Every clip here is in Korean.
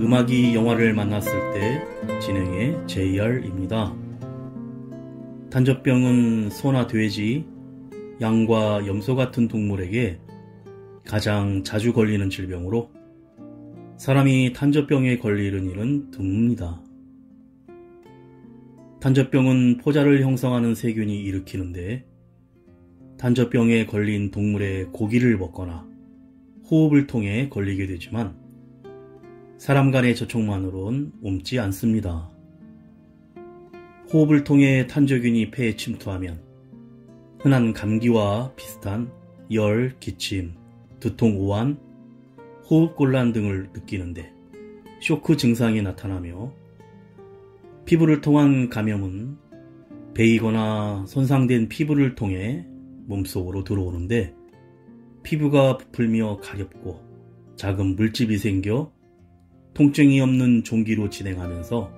음악이 영화를 만났을 때 진행의 JR입니다. 탄저병은 소나 돼지, 양과 염소 같은 동물에게 가장 자주 걸리는 질병으로 사람이 탄저병에 걸리는 일은 드뭅니다. 탄저병은 포자를 형성하는 세균이 일으키는데 탄저병에 걸린 동물의 고기를 먹거나 호흡을 통해 걸리게 되지만 사람 간의 접촉만으론 옮지 않습니다. 호흡을 통해 탄저균이 폐에 침투하면 흔한 감기와 비슷한 열, 기침, 두통, 오한, 호흡곤란 등을 느끼는데 쇼크 증상이 나타나며 피부를 통한 감염은 베이거나 손상된 피부를 통해 몸속으로 들어오는데 피부가 부풀며 가렵고 작은 물집이 생겨 통증이 없는 종기로 진행하면서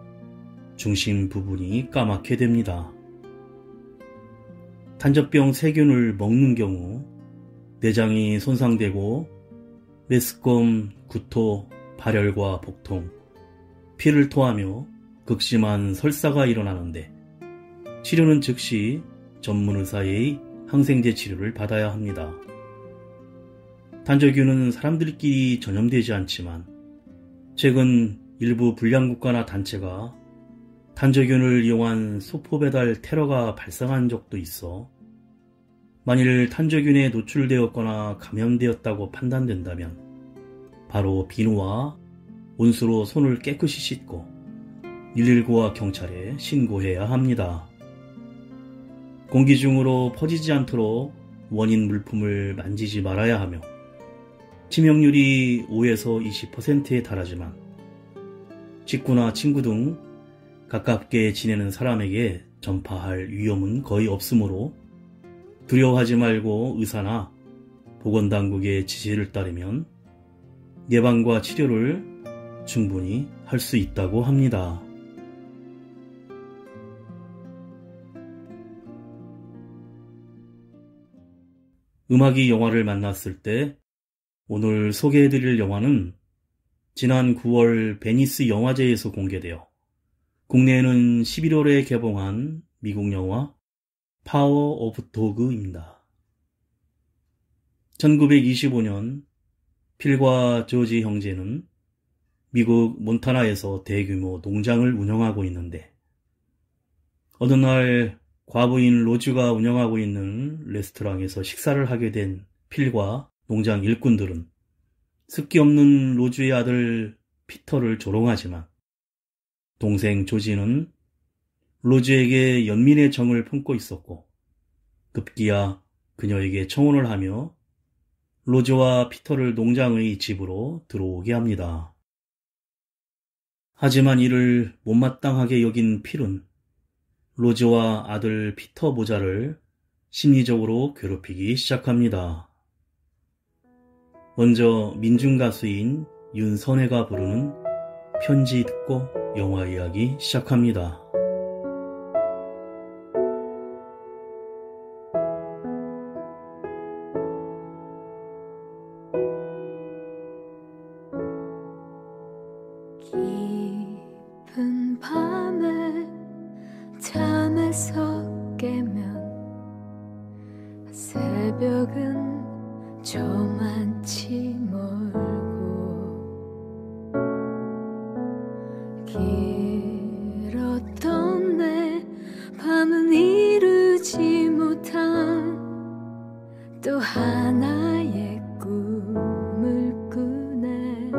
중심 부분이 까맣게 됩니다. 탄저병 세균을 먹는 경우 내장이 손상되고 메스꺼움, 구토, 발열과 복통, 피를 토하며 극심한 설사가 일어나는데 치료는 즉시 전문의사의 항생제 치료를 받아야 합니다. 탄저균은 사람들끼리 전염되지 않지만 최근 일부 불량국가나 단체가 탄저균을 이용한 소포 배달 테러가 발생한 적도 있어 만일 탄저균에 노출되었거나 감염되었다고 판단된다면 바로 비누와 온수로 손을 깨끗이 씻고 119와 경찰에 신고해야 합니다. 공기 중으로 퍼지지 않도록 원인 물품을 만지지 말아야 하며 치명률이 5에서 20%에 달하지만 직구나 친구 등 가깝게 지내는 사람에게 전파할 위험은 거의 없으므로 두려워하지 말고 의사나 보건당국의 지시를 따르면 예방과 치료를 충분히 할 수 있다고 합니다. 음악이 영화를 만났을 때 오늘 소개해드릴 영화는 지난 9월 베니스 영화제에서 공개되어 국내에는 11월에 개봉한 미국 영화 파워 오브 도그입니다. 1925년 필과 조지 형제는 미국 몬타나에서 대규모 농장을 운영하고 있는데 어느 날 과부인 로즈가 운영하고 있는 레스토랑에서 식사를 하게 된 필과 농장 일꾼들은 습기 없는 로즈의 아들 피터를 조롱하지만 동생 조지는 로즈에게 연민의 정을 품고 있었고 급기야 그녀에게 청혼을 하며 로즈와 피터를 농장의 집으로 들어오게 합니다. 하지만 이를 못마땅하게 여긴 필은 로즈와 아들 피터 모자를 심리적으로 괴롭히기 시작합니다. 먼저 민중가수인 윤선혜가 부르는 편지 듣고 영화 이야기 시작합니다. 깊은 밤에 잠에서 깨면 새벽은 저만치 멀고 길었던 내 밤은 이루지 못한 또 하나의 꿈을 꾸네.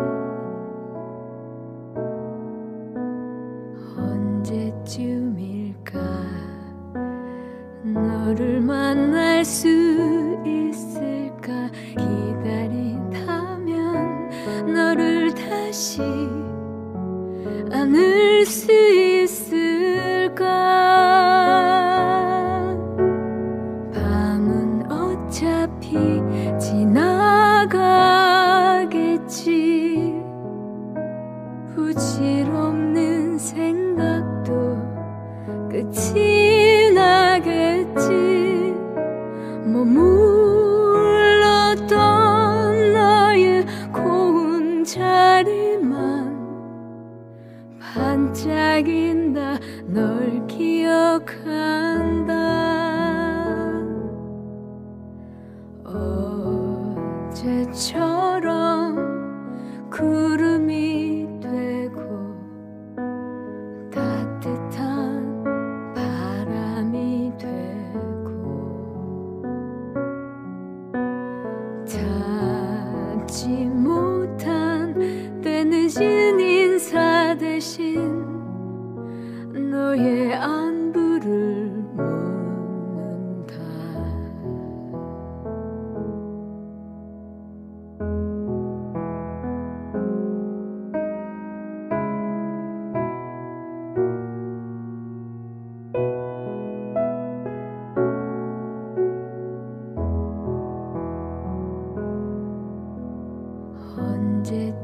언제쯤일까 너를 만날 수 있을까. 기다린다면 너를 다시 안을 수 있을까. 밤은 어차피 지나가겠지. 부질없는 생각도 끝이 나겠지. 머물렀던 너의 고운 자리만 널 기억한다. 어제처럼 구름이 되고 따뜻한 바람이 되고 닿지 못한 때늦은 인사 대신 너의 안부를 묻는다.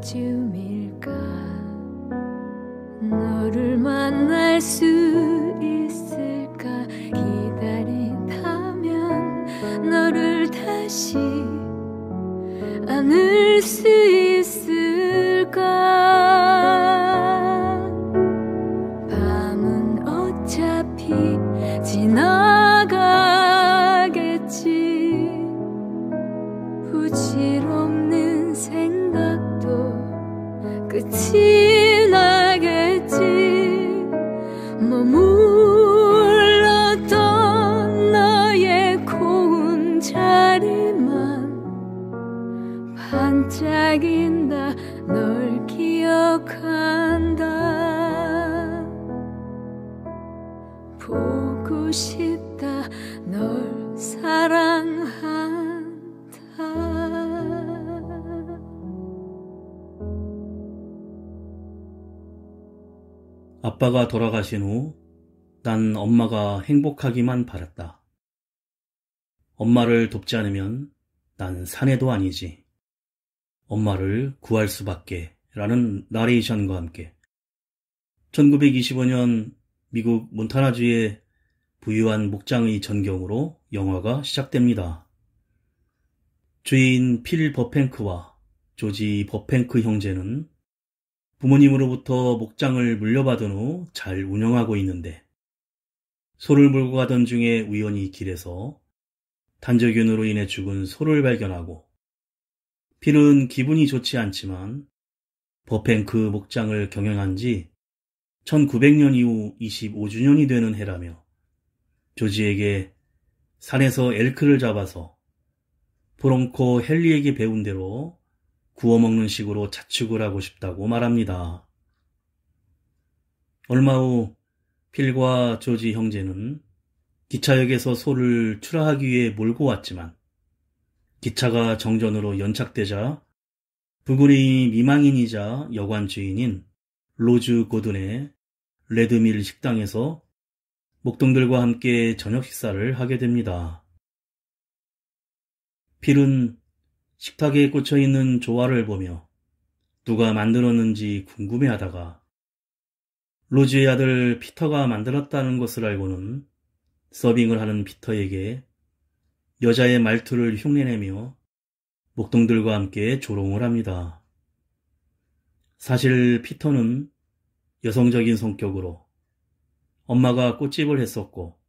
언제쯤일까 너를 만날 수 있을까. 기다린다면 너를 다시 안을 수 있을까. 밤은 어차피 지나가겠지. 부질없는 생각도 끝이 나겠지. 머물렀던 너의 고운 자리만 반짝인다. 널 기억한다. 보고 싶다. 널 사랑한다. 아빠가 돌아가신 후 난 엄마가 행복하기만 바랐다. 엄마를 돕지 않으면 난 사내도 아니지. 엄마를 구할 수밖에 라는 나레이션과 함께 1925년 미국 몬타나주의 부유한 목장의 전경으로 영화가 시작됩니다. 주인 필 버팽크와 조지 버팽크 형제는 부모님으로부터 목장을 물려받은 후 잘 운영하고 있는데 소를 몰고 가던 중에 우연히 길에서 단저균으로 인해 죽은 소를 발견하고 필은 기분이 좋지 않지만 버팽크 목장을 경영한 지 1900년 이후 25주년이 되는 해라며 조지에게 산에서 엘크를 잡아서 브롱코 헨리에게 배운 대로 구워 먹는 식으로 자축을 하고 싶다고 말합니다. 얼마 후 필과 조지 형제는 기차역에서 소를 출하하기 위해 몰고 왔지만 기차가 정전으로 연착되자 부군의 미망인이자 여관 주인인 로즈 고든의 레드밀 식당에서 목동들과 함께 저녁 식사를 하게 됩니다. 필은 식탁에 꽂혀있는 조화를 보며 누가 만들었는지 궁금해하다가 로즈의 아들 피터가 만들었다는 것을 알고는 서빙을 하는 피터에게 여자의 말투를 흉내내며 목동들과 함께 조롱을 합니다. 사실 피터는 여성적인 성격으로 엄마가 꽃집을 했었고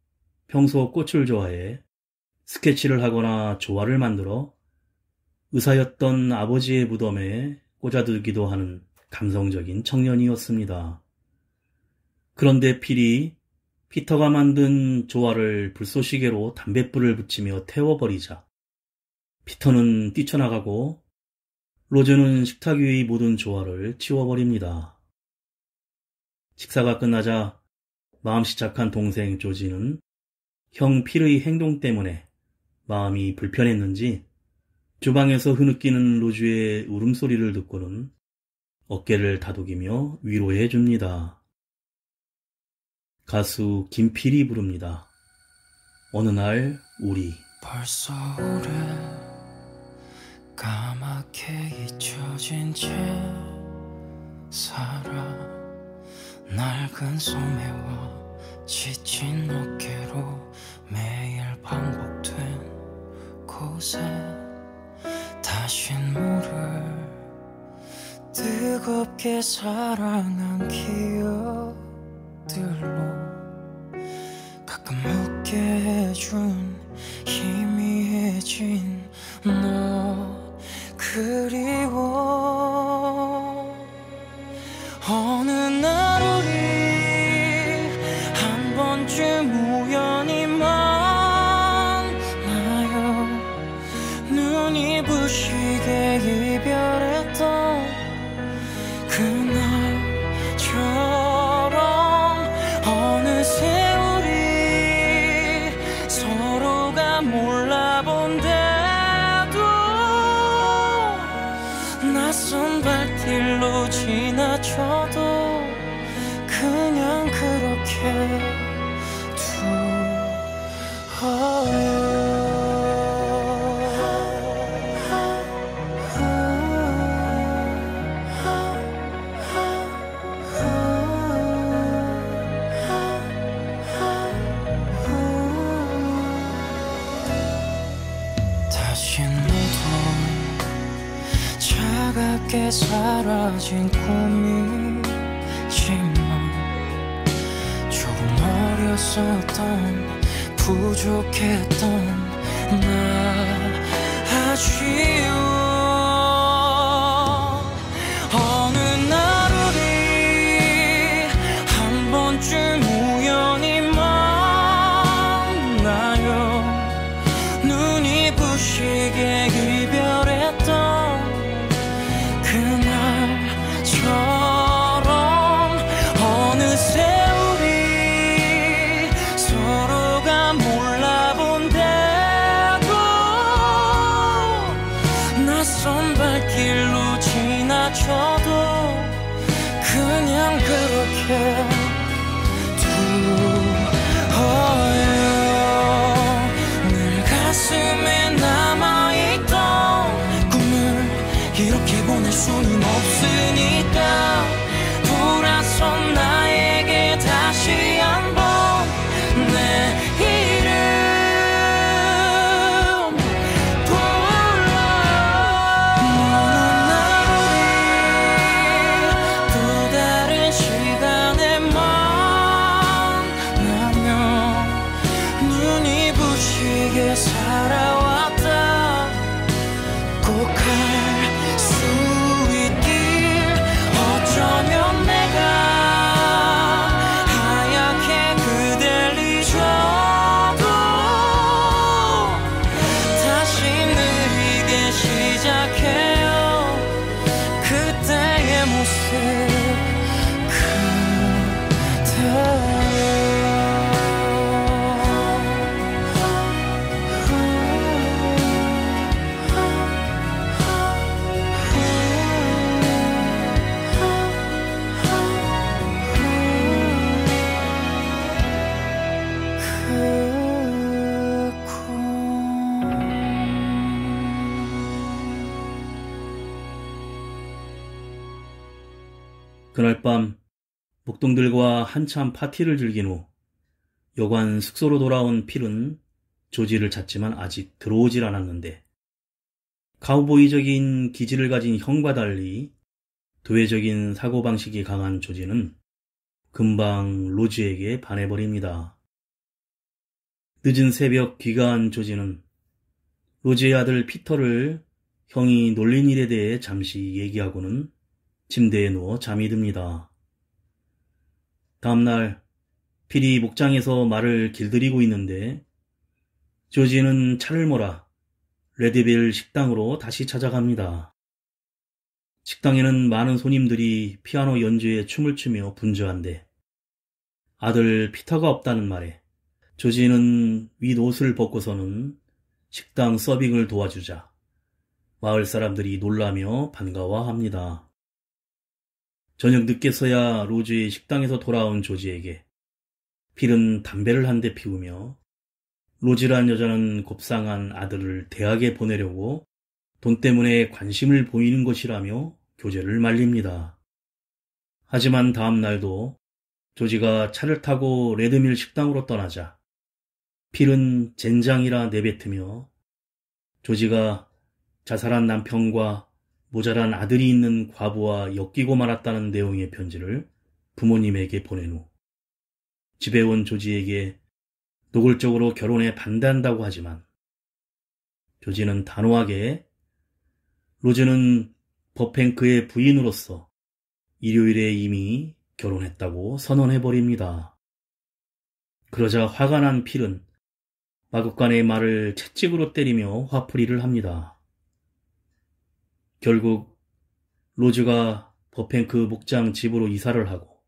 평소 꽃을 좋아해 스케치를 하거나 조화를 만들어 의사였던 아버지의 무덤에 꽂아두기도 하는 감성적인 청년이었습니다. 그런데 필이 피터가 만든 조화를 불쏘시개로 담뱃불을 붙이며 태워버리자 피터는 뛰쳐나가고 로즈는 식탁 위의 모든 조화를 치워버립니다. 식사가 끝나자 마음씨 착한 동생 조지는 형 필의 행동 때문에 마음이 불편했는지 주방에서 흐느끼는 로즈의 울음소리를 듣고는 어깨를 다독이며 위로해 줍니다. 가수 김필이 부릅니다. 어느 날 우리. 벌써 오래 까맣게 잊혀진 채 살아. 낡은 소매와 지친 어깨로 매일 반복된 곳에 다신 모를 뜨겁게 사랑한 기억. 것들로 가끔 웃게 해준 희미해진 너 그리워. 어느 날 우리 한 번쯤 우연히 만나요. 눈이 부시게 이별했던 그날처럼 어느새 우리 서로가 몰라본데도 낯선 발길로 지나쳐도 그냥 그렇게 두어요. 다시 너도 차갑게 사라진 꿈이지만 조금 어렸었던 부족했던 나 아쉬워. 어느 날 우리 한 번쯤 우연히 만나요. 눈이 부시게 이별했던 그날처럼 어느새 우리 서로가 몰라본데도 낯선 발길로 지나쳐도 그냥 그렇게 두어요. 늘 가슴에 남아있던 꿈을 이렇게 보낼 수는 없으니까 돌아선 나에게 다시 한번 내 이름 불러. 어느 날 우리 또 다른 시간에 만나면 눈이 부시게 살아왔다. 꼭 할 수 있길. 어쩌면 내가 하얗게 그댈 잊어도 다시 느리게 시작해요. 그때의 모습 그날 밤 목동들과 한참 파티를 즐긴 후 여관 숙소로 돌아온 필은 조지를 찾지만 아직 들어오질 않았는데 카우보이적인 기질을 가진 형과 달리 도회적인 사고방식이 강한 조지는 금방 로즈에게 반해버립니다. 늦은 새벽 귀가한 조지는 로즈의 아들 피터를 형이 놀린 일에 대해 잠시 얘기하고는 침대에 누워 잠이 듭니다. 다음날 필이 목장에서 말을 길들이고 있는데 조지는 차를 몰아 레드빌 식당으로 다시 찾아갑니다. 식당에는 많은 손님들이 피아노 연주에 춤을 추며 분주한데 아들 피터가 없다는 말에 조지는 윗옷을 벗고서는 식당 서빙을 도와주자 마을 사람들이 놀라며 반가워합니다. 저녁 늦게서야 로즈의 식당에서 돌아온 조지에게 필은 담배를 한 대 피우며 로즈란 여자는 곱상한 아들을 대학에 보내려고 돈 때문에 관심을 보이는 것이라며 교제를 말립니다. 하지만 다음 날도 조지가 차를 타고 레드밀 식당으로 떠나자 필은 젠장이라 내뱉으며 조지가 자살한 남편과 모자란 아들이 있는 과부와 엮이고 말았다는 내용의 편지를 부모님에게 보낸 후 집에 온 조지에게 노골적으로 결혼에 반대한다고 하지만 조지는 단호하게 로즈는 버팽크의 부인으로서 일요일에 이미 결혼했다고 선언해버립니다. 그러자 화가 난 필은 마구간의 말을 채찍으로 때리며 화풀이를 합니다. 결국 로즈가 버팽크 목장 집으로 이사를 하고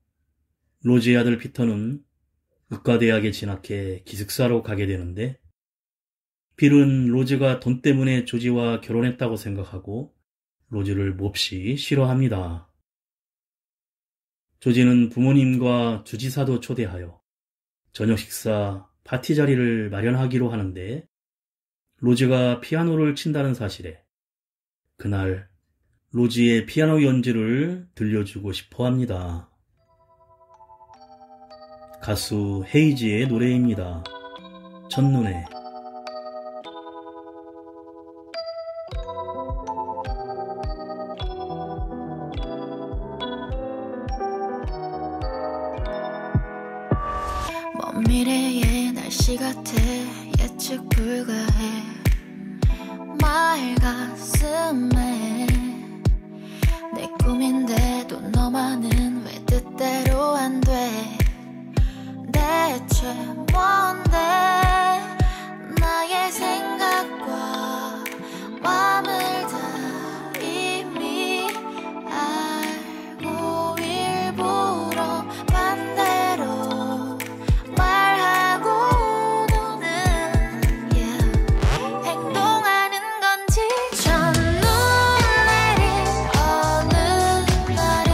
로즈의 아들 피터는 의과대학에 진학해 기숙사로 가게 되는데 필은 로즈가 돈 때문에 조지와 결혼했다고 생각하고 로즈를 몹시 싫어합니다. 조지는 부모님과 주지사도 초대하여 저녁 식사 파티 자리를 마련하기로 하는데 로즈가 피아노를 친다는 사실에 그날 로즈의 피아노 연주를 들려주고 싶어 합니다. 가수 헤이지의 노래입니다. 첫눈에. 먼 미래의 날씨 같아 예측 불가해 말 가슴에 내 꿈인데도 너만은 왜 뜻대로 안 돼 대체 뭔데 나의 생각과 마음을 다 이미 알고 일부러 반대로 말하고 노는 행동하는 건지 첫눈 내린 어느 날은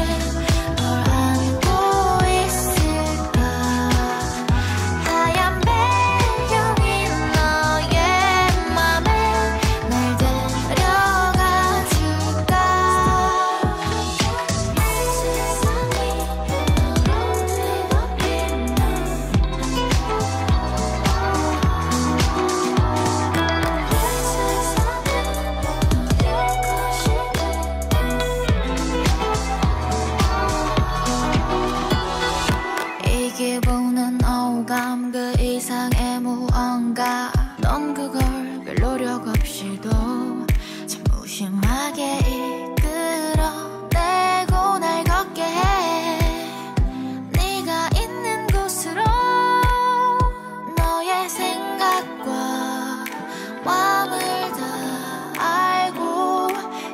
널 안고 있을까 하얀 배경인 너의 맘에 날 데려가 줄까 세상이 너로 뒤덮인 이 기분은 오감 그 이상의 무언가 넌 그걸 별 노력 없이도 참 무심하게 이끌어내고 날 걷게 해 네가 있는 곳으로 너의 생각과 마음을 다 알고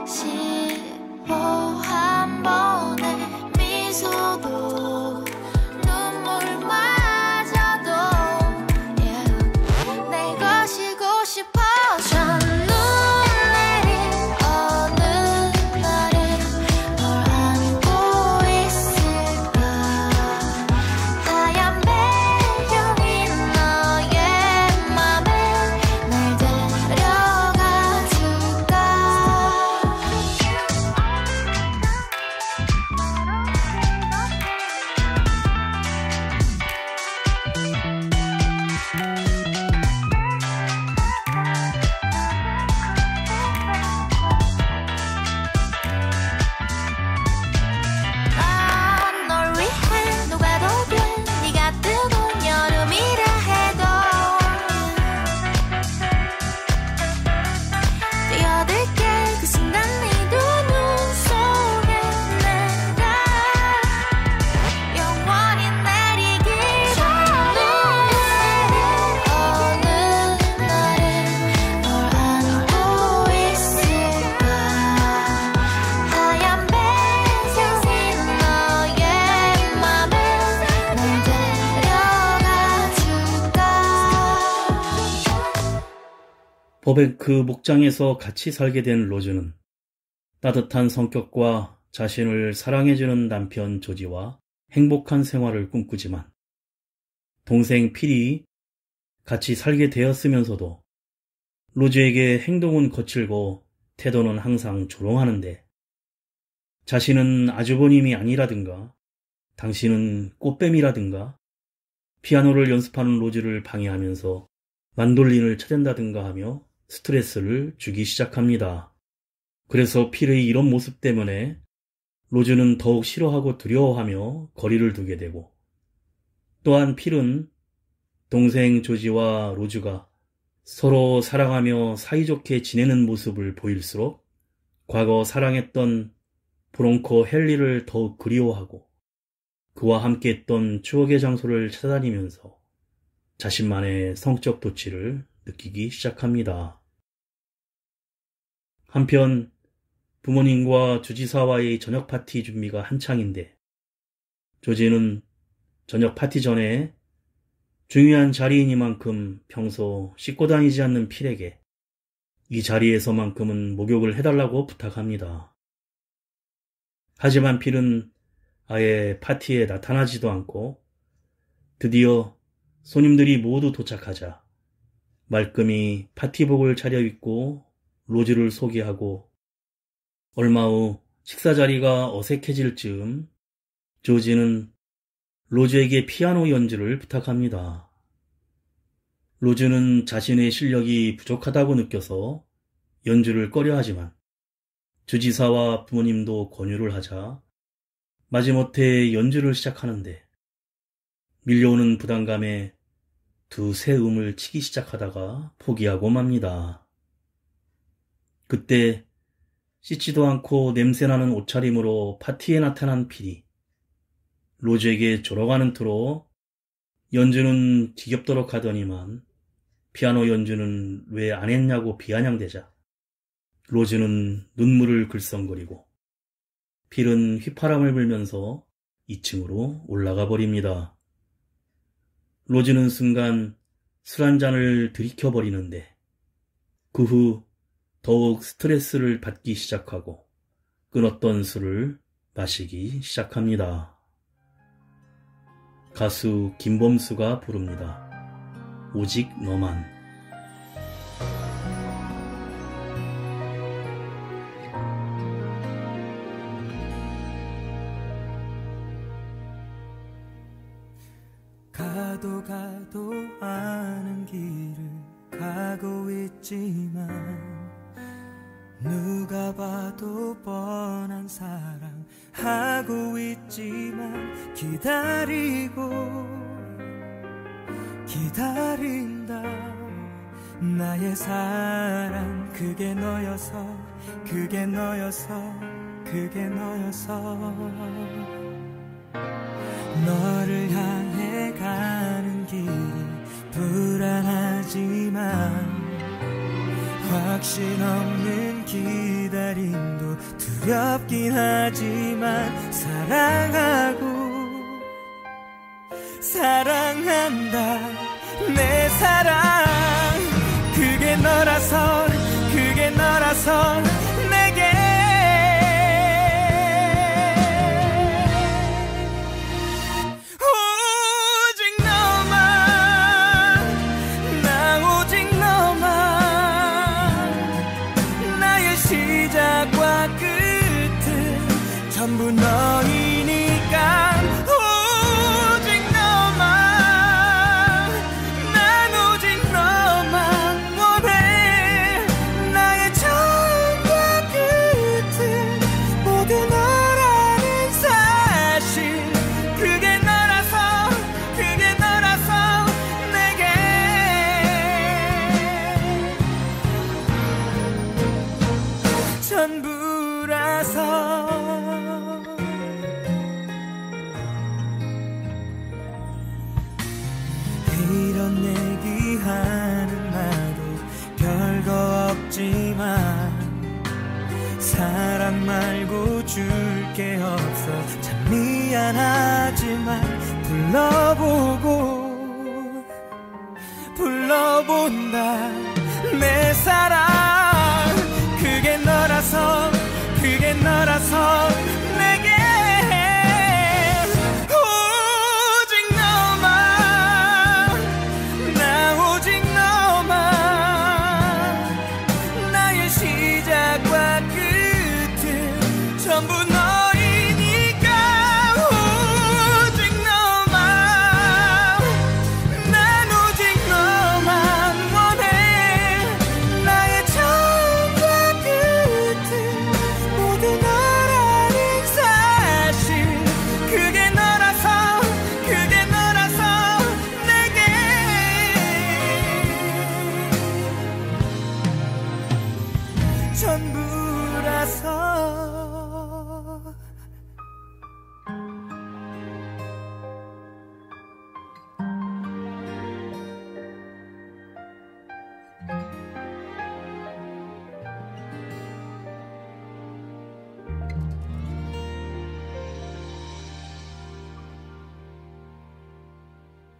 싶어 한 번의 미소도 눈물마저도 내 것이고 싶어 첫눈 내린 어느 날은 널 안고 있을까 하얀 배경인 너의 맘에 날 데려가 줄까 난 널 위해 녹아도 돼 네가 뜨거운 여름이라 해도 뛰어들게 그 순간 네 두 눈 속에 내가 영원히 내리길 첫눈 내린 어느 날은 널 안고 있을까 하얀 배경인 너의 맘에 날 데려가 줄까 버뱅크 목장에서 같이 살게 된 로즈는 따뜻한 성격과 자신을 사랑해주는 남편 조지와 행복한 생활을 꿈꾸지만 동생 필이 같이 살게 되었으면서도 로즈에게 행동은 거칠고 태도는 항상 조롱하는데 자신은 아주버님이 아니라든가 당신은 꽃뱀이라든가 피아노를 연습하는 로즈를 방해하면서 만돌린을 쳐댄다든가 하며 스트레스를 주기 시작합니다. 그래서 필의 이런 모습 때문에 로즈는 더욱 싫어하고 두려워하며 거리를 두게 되고 또한 필은 동생 조지와 로즈가 서로 사랑하며 사이좋게 지내는 모습을 보일수록 과거 사랑했던 브롱코 헨리를 더욱 그리워하고 그와 함께했던 추억의 장소를 찾아다니면서 자신만의 성적 도취를 느끼기 시작합니다. 한편 부모님과 주지사와의 저녁 파티 준비가 한창인데 조지는 저녁 파티 전에 중요한 자리이니만큼 평소 씻고 다니지 않는 필에게 이 자리에서만큼은 목욕을 해달라고 부탁합니다. 하지만 필은 아예 파티에 나타나지도 않고 드디어 손님들이 모두 도착하자 말끔히 파티복을 차려입고 로즈를 소개하고 얼마 후 식사 자리가 어색해질 즈음 조지는 로즈에게 피아노 연주를 부탁합니다. 로즈는 자신의 실력이 부족하다고 느껴서 연주를 꺼려하지만 주지사와 부모님도 권유를 하자 마지못해 연주를 시작하는데 밀려오는 부담감에 두세 음을 치기 시작하다가 포기하고 맙니다. 그때 씻지도 않고 냄새나는 옷차림으로 파티에 나타난 필이 로즈에게 졸어가는 투로 연주는 지겹도록 하더니만 피아노 연주는 왜 안 했냐고 비아냥대자 로즈는 눈물을 글썽거리고 필은 휘파람을 불면서 2층으로 올라가 버립니다. 로즈는 순간 술 한 잔을 들이켜버리는데 그 후 더욱 스트레스를 받기 시작하고 끊었던 술을 마시기 시작합니다. 가수 김범수가 부릅니다. 오직 너만. 가도 가도 아는 길을 가고 있지만 누가 봐도 뻔한 사랑 하고 있지만 기다린다 나의 사랑 그게 너여서 너를 향해 가는 길이 불안하지만 확신 없는 기다림도 두렵긴 하지만 사랑한다 내 사랑 그게 너라서 내게 오직 너만 나 오직 너만 나의 시작과 끝은 전부 너이니까 이런 얘기하는 나도 별거 없지만 사랑 말고 줄 게 없어 참 미안하지만 불러본다 내 사랑 그게 너라서 내게 오직 너만 나 오직 너만 나의 시작과 끝은 전부 너이니까 오직 너만 난 오직 너만 원해 전부라서.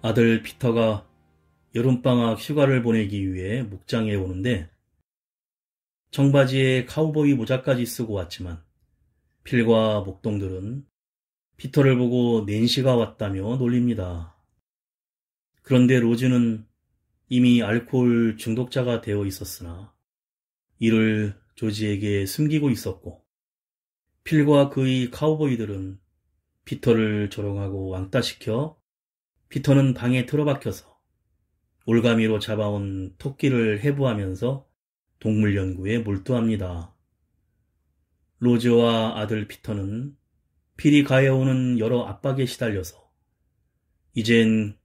아들 피터가 여름방학 휴가를 보내기 위해 목장에 오는데 청바지에 카우보이 모자까지 쓰고 왔지만 필과 목동들은 피터를 보고 낸시가 왔다며 놀립니다. 그런데 로즈는 이미 알코올 중독자가 되어 있었으나 이를 조지에게 숨기고 있었고 필과 그의 카우보이들은 피터를 조롱하고 왕따시켜 피터는 방에 틀어박혀서 올가미로 잡아온 토끼를 해부하면서 동물 연구에 몰두합니다. 로즈와 아들 피터는 필이 가해오는 여러 압박에 시달려서 이젠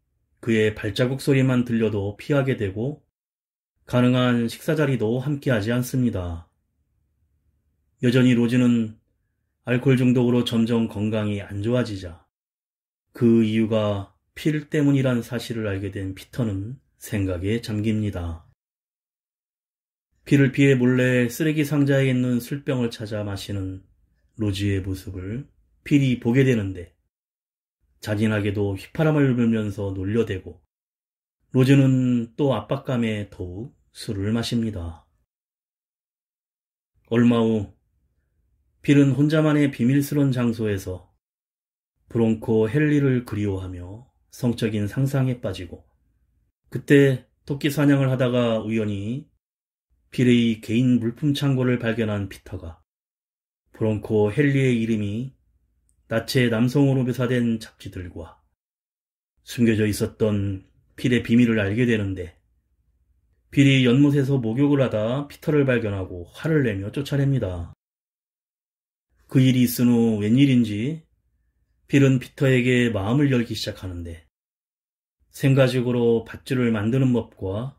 그의 발자국 소리만 들려도 피하게 되고 가능한 식사 자리도 함께하지 않습니다. 여전히 로즈는 알코올 중독으로 점점 건강이 안 좋아지자 그 이유가 필 때문이란 사실을 알게 된 피터는 생각에 잠깁니다. 필을 피해 몰래 쓰레기 상자에 있는 술병을 찾아 마시는 로즈의 모습을 필이 보게 되는데 잔인하게도 휘파람을 불면서 놀려대고 로즈는 또 압박감에 더욱 술을 마십니다. 얼마 후 필은 혼자만의 비밀스러운 장소에서 브롱코 헨리를 그리워하며 성적인 상상에 빠지고 그때 토끼 사냥을 하다가 우연히 필의 개인 물품 창고를 발견한 피터가 브롱코 헨리의 이름이 나체 남성으로 묘사된 잡지들과 숨겨져 있었던 필의 비밀을 알게 되는데 필이 연못에서 목욕을 하다 피터를 발견하고 화를 내며 쫓아냅니다. 그 일이 있은 후 웬일인지 필은 피터에게 마음을 열기 시작하는데 생가죽으로 밧줄을 만드는 법과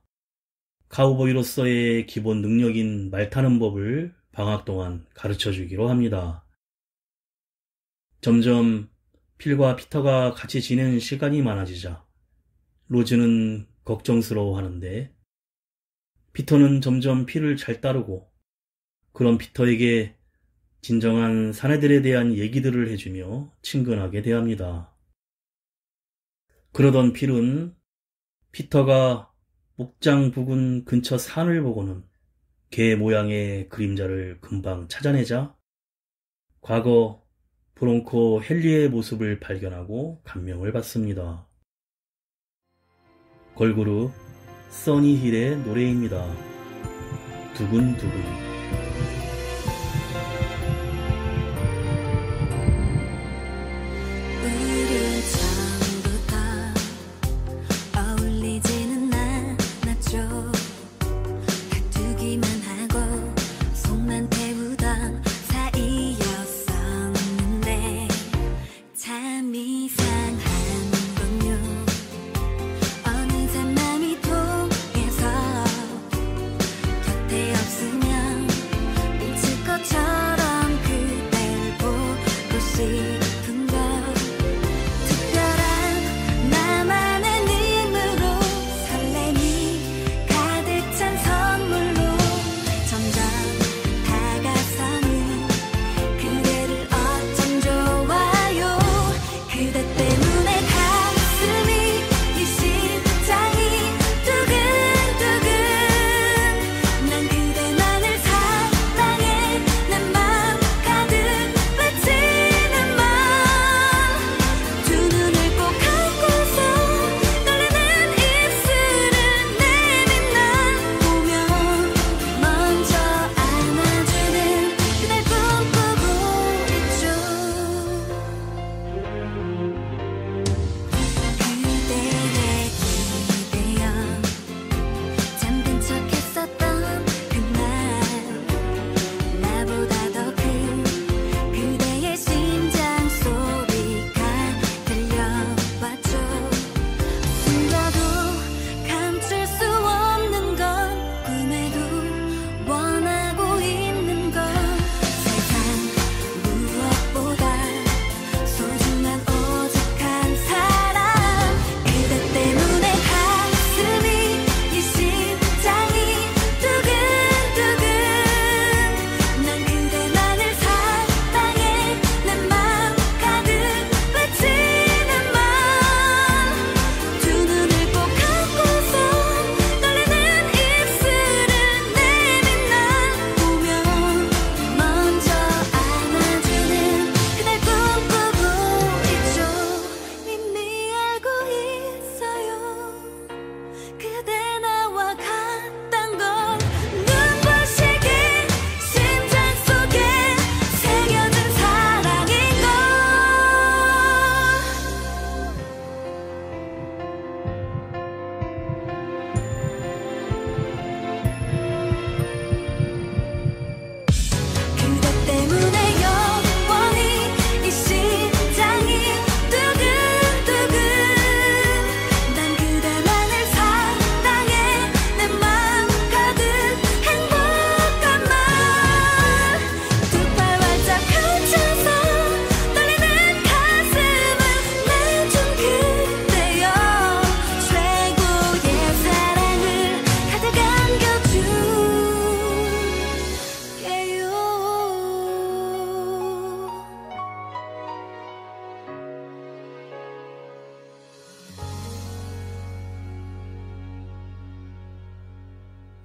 카우보이로서의 기본 능력인 말 타는 법을 방학 동안 가르쳐주기로 합니다. 점점 필과 피터가 같이 지내는 시간이 많아지자 로즈는 걱정스러워하는데 피터는 점점 필을 잘 따르고 그런 피터에게 진정한 사내들에 대한 얘기들을 해주며 친근하게 대합니다. 그러던 필은 피터가 목장 부근 근처 산을 보고는 개 모양의 그림자를 금방 찾아내자 과거 브롱코 헨리의 모습을 발견하고 감명을 받습니다. 걸그룹 써니힐의 노래입니다. 두근두근. 어느새 맘이 통해서 곁에 없으면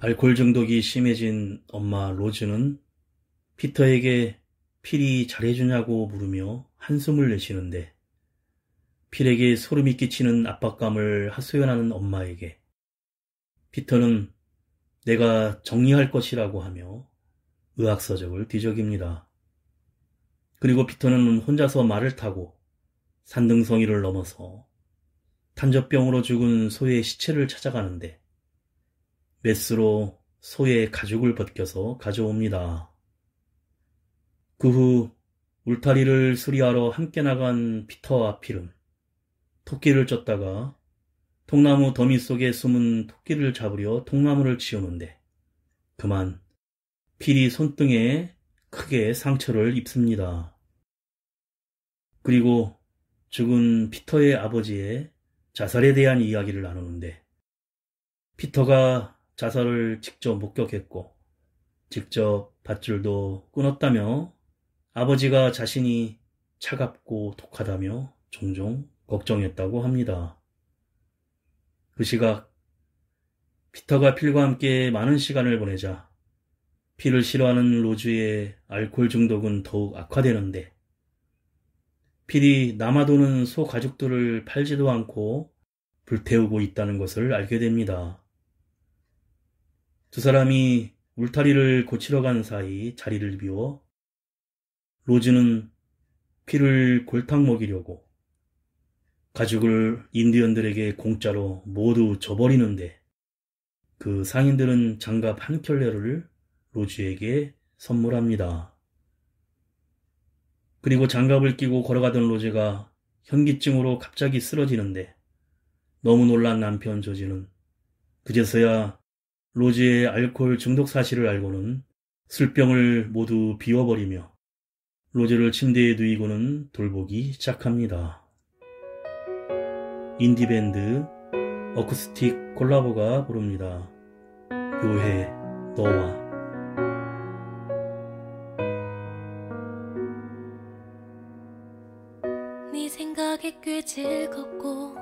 알코올 중독이 심해진 엄마 로즈는 피터에게 필이 잘해주냐고 물으며 한숨을 내쉬는데, 필에게 소름이 끼치는 압박감을 하소연하는 엄마에게 피터는 내가 정리할 것이라고 하며 의학서적을 뒤적입니다. 그리고 피터는 혼자서 말을 타고 산등성이를 넘어서 탄저병으로 죽은 소의 시체를 찾아가는데 메스로 소의 가죽을 벗겨서 가져옵니다. 그 후 울타리를 수리하러 함께 나간 피터와 필은 토끼를 쫓다가 통나무 더미 속에 숨은 토끼를 잡으려 통나무를 치우는데 그만 필이 손등에 크게 상처를 입습니다. 그리고 죽은 피터의 아버지의 자살에 대한 이야기를 나누는데 피터가 자살을 직접 목격했고 직접 밧줄도 끊었다며 아버지가 자신이 차갑고 독하다며 종종 걱정했다고 합니다. 그 시각 피터가 필과 함께 많은 시간을 보내자 필을 싫어하는 로즈의 알코올 중독은 더욱 악화되는데 필이 남아도는 소 가죽들을 팔지도 않고 불태우고 있다는 것을 알게 됩니다. 두 사람이 울타리를 고치러 간 사이 자리를 비워 로즈는 필을 골탕 먹이려고 가죽을 인디언들에게 공짜로 모두 줘버리는데 그 상인들은 장갑 한 켤레를 로즈에게 선물합니다. 그리고 장갑을 끼고 걸어가던 로즈가 현기증으로 갑자기 쓰러지는데 너무 놀란 남편 조지는 그제서야 로즈의 알코올 중독 사실을 알고는 술병을 모두 비워버리며 로즈를 침대에 누이고는 돌보기 시작합니다. 인디밴드 어쿠스틱 콜라보가 부릅니다. 묘해 너와. 네 생각에 꽤 즐겁고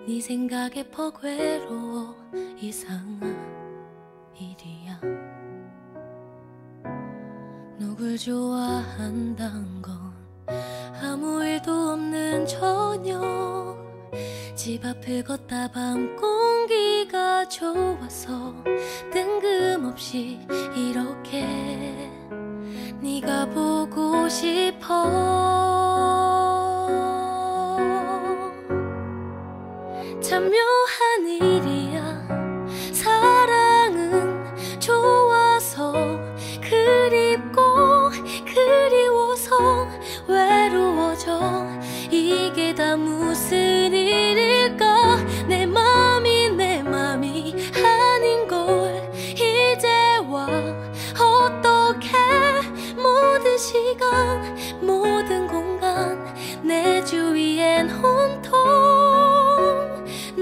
네 생각에 퍽 외로워 이상한 일이야. 누굴 좋아한단 건 아무 일도 없는 저녁 집 앞을 걷다 밤 공기가 좋아서 뜬금없이 이렇게 네가 보고 싶어. 참 묘한 일이야. 사랑은 좋아서 그립고 그리워서 외로워져. 이게 다 무슨 일일까. 내 맘이 아닌 걸 이제와 어떻게. 모든 시간 모든 공간 내 주위엔 온통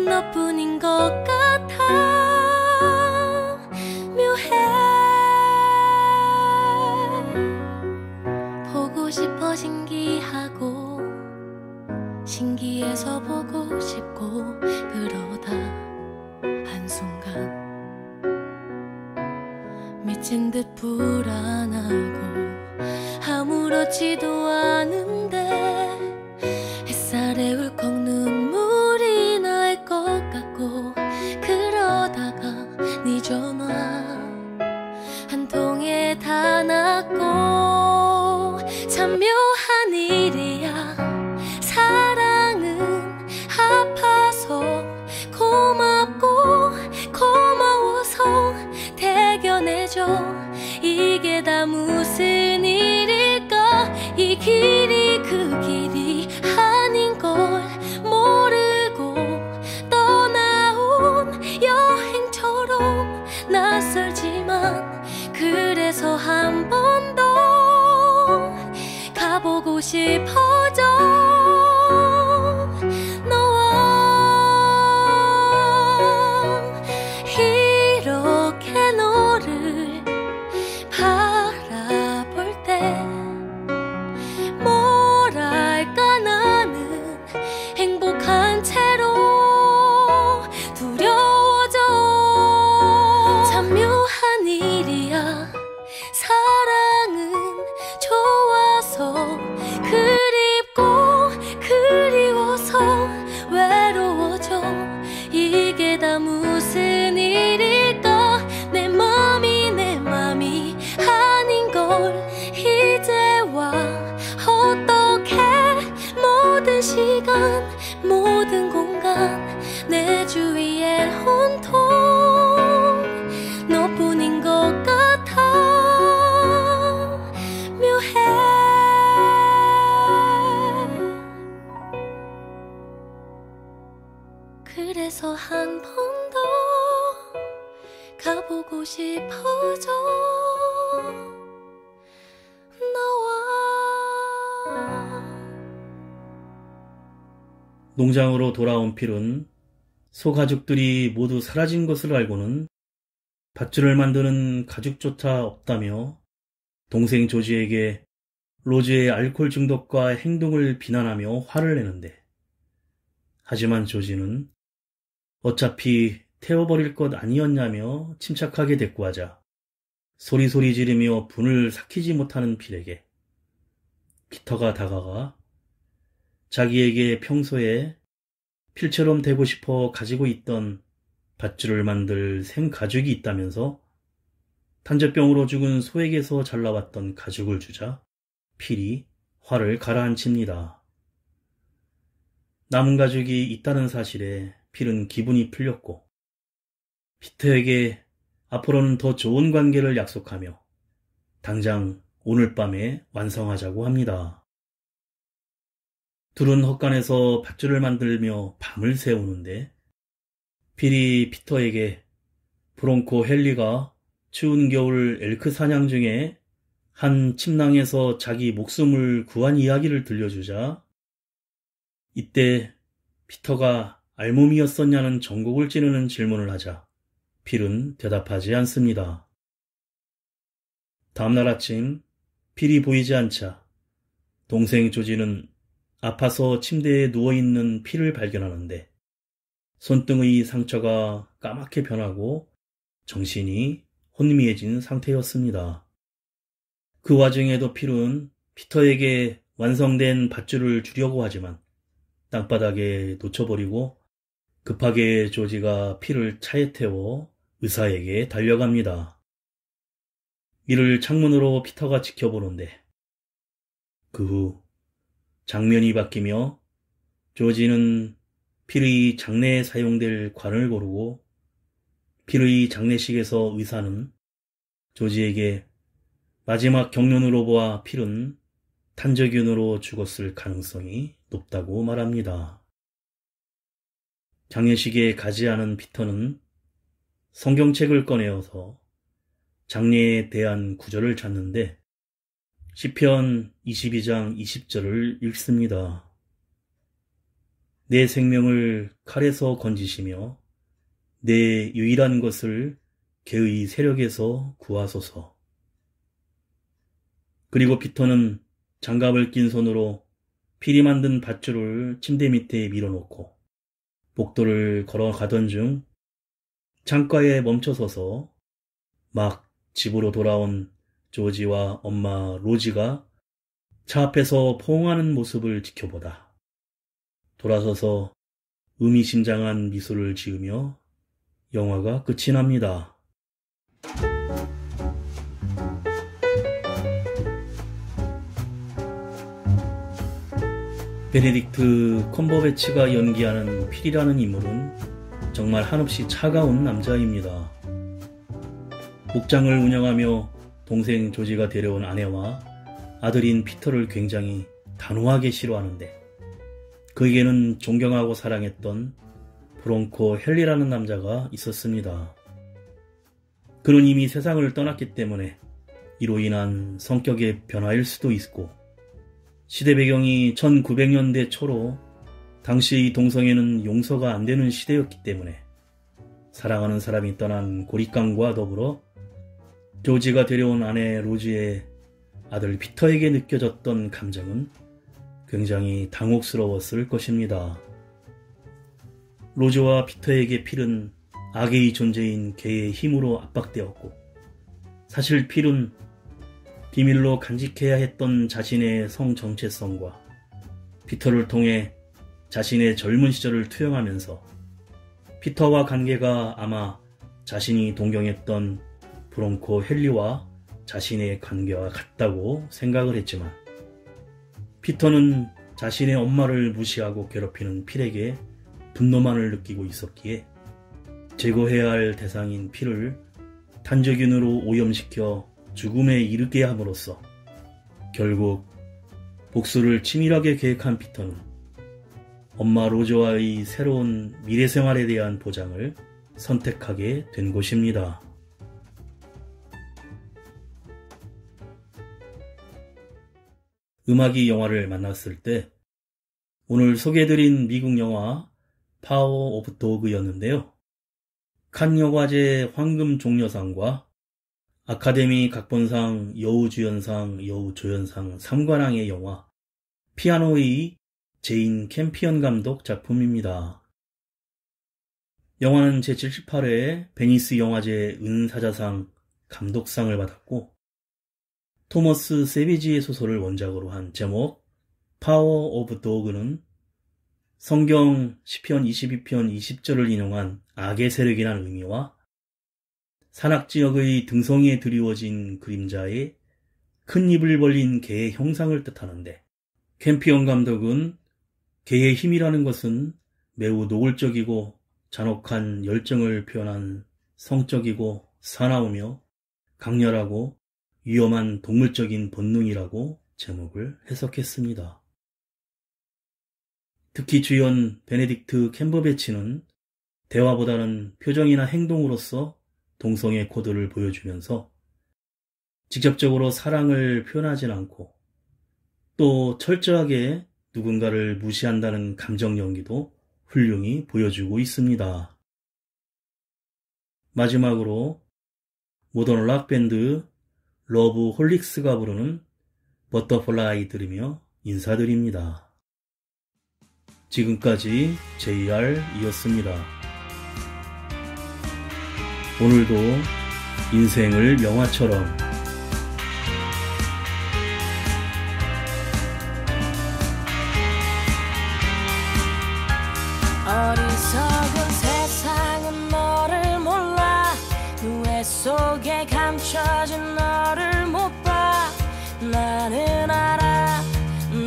너뿐인 것 같아. 묘해. 보고 싶어 신기하고 신기해서 보고 싶고 그러다 한순간 미친 듯 불안하고 아무렇지도 않은데 햇살에 울컥 눈물이 날 것 같고 그러다가 네 전화 한 통에 다 났고. 참 묘한 일이야. 사랑은 아파서 고맙고 고마워서 대견해줘. 이게 다 무슨 일일까. 이 길이 그 길이 아닌 걸 모르고 떠나온 여행처럼 낯설지만 그래서 한 번 더 가보고 싶어져. 너와 이렇게 너를 바라볼 때 뭐랄까 나는 행복한 채로 두려워져. 농장으로 돌아온 필은 소 가죽들이 모두 사라진 것을 알고는 밧줄을 만드는 가죽조차 없다며 동생 조지에게 로즈의 알코올 중독과 행동을 비난하며 화를 내는데, 하지만 조지는 어차피 태워버릴 것 아니었냐며 침착하게 대꾸하자 소리소리 지르며 분을 삭히지 못하는 필에게 피터가 다가가 자기에게 평소에 필처럼 되고 싶어 가지고 있던 밧줄을 만들 생가죽이 있다면서 탄저병으로 죽은 소에게서 잘라왔던 가죽을 주자 필이 화를 가라앉힙니다. 남은 가죽이 있다는 사실에 필은 기분이 풀렸고 피터에게 앞으로는 더 좋은 관계를 약속하며 당장 오늘 밤에 완성하자고 합니다. 둘은 헛간에서 밧줄을 만들며 밤을 새우는데 필이 피터에게 브롱코 헨리가 추운 겨울 엘크 사냥 중에 한 침낭에서 자기 목숨을 구한 이야기를 들려주자 이때 피터가 알몸이었었냐는 전곡을 찌르는 질문을 하자 필은 대답하지 않습니다. 다음날 아침 필이 보이지 않자 동생 조지는 아파서 침대에 누워있는 필을 발견하는데 손등의 상처가 까맣게 변하고 정신이 혼미해진 상태였습니다. 그 와중에도 필은 피터에게 완성된 밧줄을 주려고 하지만 땅바닥에 놓쳐버리고 급하게 조지가 필을 차에 태워 의사에게 달려갑니다. 이를 창문으로 피터가 지켜보는데 그 후 장면이 바뀌며 조지는 필의 장례에 사용될 관을 고르고 필의 장례식에서 의사는 조지에게 마지막 경륜으로 보아 필은 탄저균으로 죽었을 가능성이 높다고 말합니다. 장례식에 가지 않은 피터는 성경책을 꺼내어서 장례에 대한 구절을 찾는데 시편 22장 20절을 읽습니다. 내 생명을 칼에서 건지시며 내 유일한 것을 개의 세력에서 구하소서. 그리고 피터는 장갑을 낀 손으로 필이 만든 밧줄을 침대 밑에 밀어놓고 복도를 걸어가던 중 창가에 멈춰서서 막 집으로 돌아온 조지와 엄마 로지가 차 앞에서 포옹하는 모습을 지켜보다 돌아서서 의미심장한 미소를 지으며 영화가 끝이 납니다. 베네딕트 컴버배치가 연기하는 필이라는 인물은 정말 한없이 차가운 남자입니다. 목장을 운영하며 동생 조지가 데려온 아내와 아들인 피터를 굉장히 단호하게 싫어하는데 그에게는 존경하고 사랑했던 브롱코 헨리라는 남자가 있었습니다. 그는 이미 세상을 떠났기 때문에 이로 인한 성격의 변화일 수도 있고 시대 배경이 1900년대 초로 당시 이 동성애는 용서가 안 되는 시대였기 때문에 사랑하는 사람이 떠난 고립감과 더불어 조지가 데려온 아내 로즈의 아들 피터에게 느껴졌던 감정은 굉장히 당혹스러웠을 것입니다. 로즈와 피터에게 필은 악의 존재인 개의 힘으로 압박되었고 사실 필은 비밀로 간직해야 했던 자신의 성 정체성과 피터를 통해 자신의 젊은 시절을 투영하면서 피터와 관계가 아마 자신이 동경했던 브롱코 헨리와 자신의 관계와 같다고 생각을 했지만 피터는 자신의 엄마를 무시하고 괴롭히는 필에게 분노만을 느끼고 있었기에 제거해야 할 대상인 필을 탄저균으로 오염시켜 죽음에 이르게 함으로써 결국 복수를 치밀하게 계획한 피터는 엄마 로즈와의 새로운 미래 생활에 대한 보장을 선택하게 된 것입니다. 음악이 영화를 만났을 때 오늘 소개해드린 미국 영화 파워 오브 도그였는데요. 칸 여과제 황금 종려상과 아카데미 각본상, 여우주연상, 여우조연상 3관왕의 영화 피아노의 제인 캠피언 감독 작품입니다. 영화는 제78회 베니스 영화제 은사자상 감독상을 받았고 토머스 세비지의 소설을 원작으로 한 제목 파워 오브 도그는 성경 시편 22편 20절을 인용한 악의 세력이라는 의미와 산악지역의 등성이에 드리워진 그림자의 큰 입을 벌린 개의 형상을 뜻하는데 캠피언 감독은 개의 힘이라는 것은 매우 노골적이고 잔혹한 열정을 표현한 성적이고 사나우며 강렬하고 위험한 동물적인 본능이라고 제목을 해석했습니다. 특히 주연 베네딕트 캠버배치는 대화보다는 표정이나 행동으로서 동성애 코드를 보여주면서 직접적으로 사랑을 표현하진 않고 또 철저하게 누군가를 무시한다는 감정 연기도 훌륭히 보여주고 있습니다. 마지막으로 모던 락밴드 러브 홀릭스가 부르는 버터플라이 들으며 인사드립니다. 지금까지 JR이었습니다. 오늘도 인생을 영화처럼 어리석은 세상은 너를 몰라 누에 속에 감춰진 너를 못 봐 나는 알아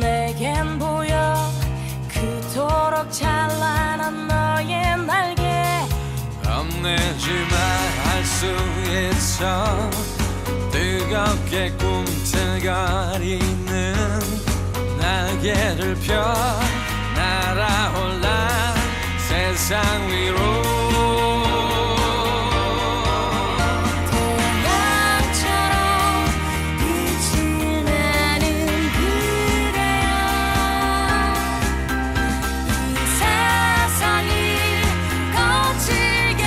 내겐 보여 그토록 찬란한 너의 날개 겁내지마 할 수 있어 뜨겁게 꿈틀거리는 날개를 펴 날아올라 세상 위로 태양처럼 빛이 나는 그대여 이 세상이 거칠게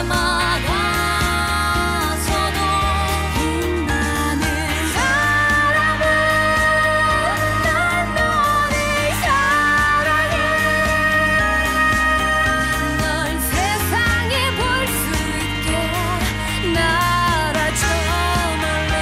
막아서도 빛나는 사람은 난 너를 사랑해 널 세상에 볼 수 있게 날아줘 멀리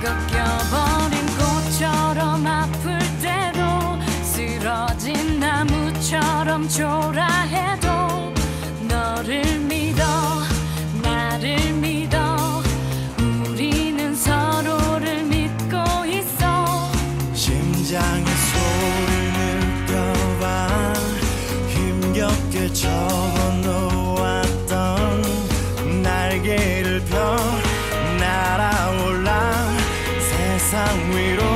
꺾여버린 꽃처럼 아플 때도 쓰러진 나무처럼 초라해도 너를 믿어 나를 믿어 우리는 서로를 믿고 있어 심장의 소리를 느껴봐 힘겹게 접어놓았던 날개를 펴 날아올라 세상 위로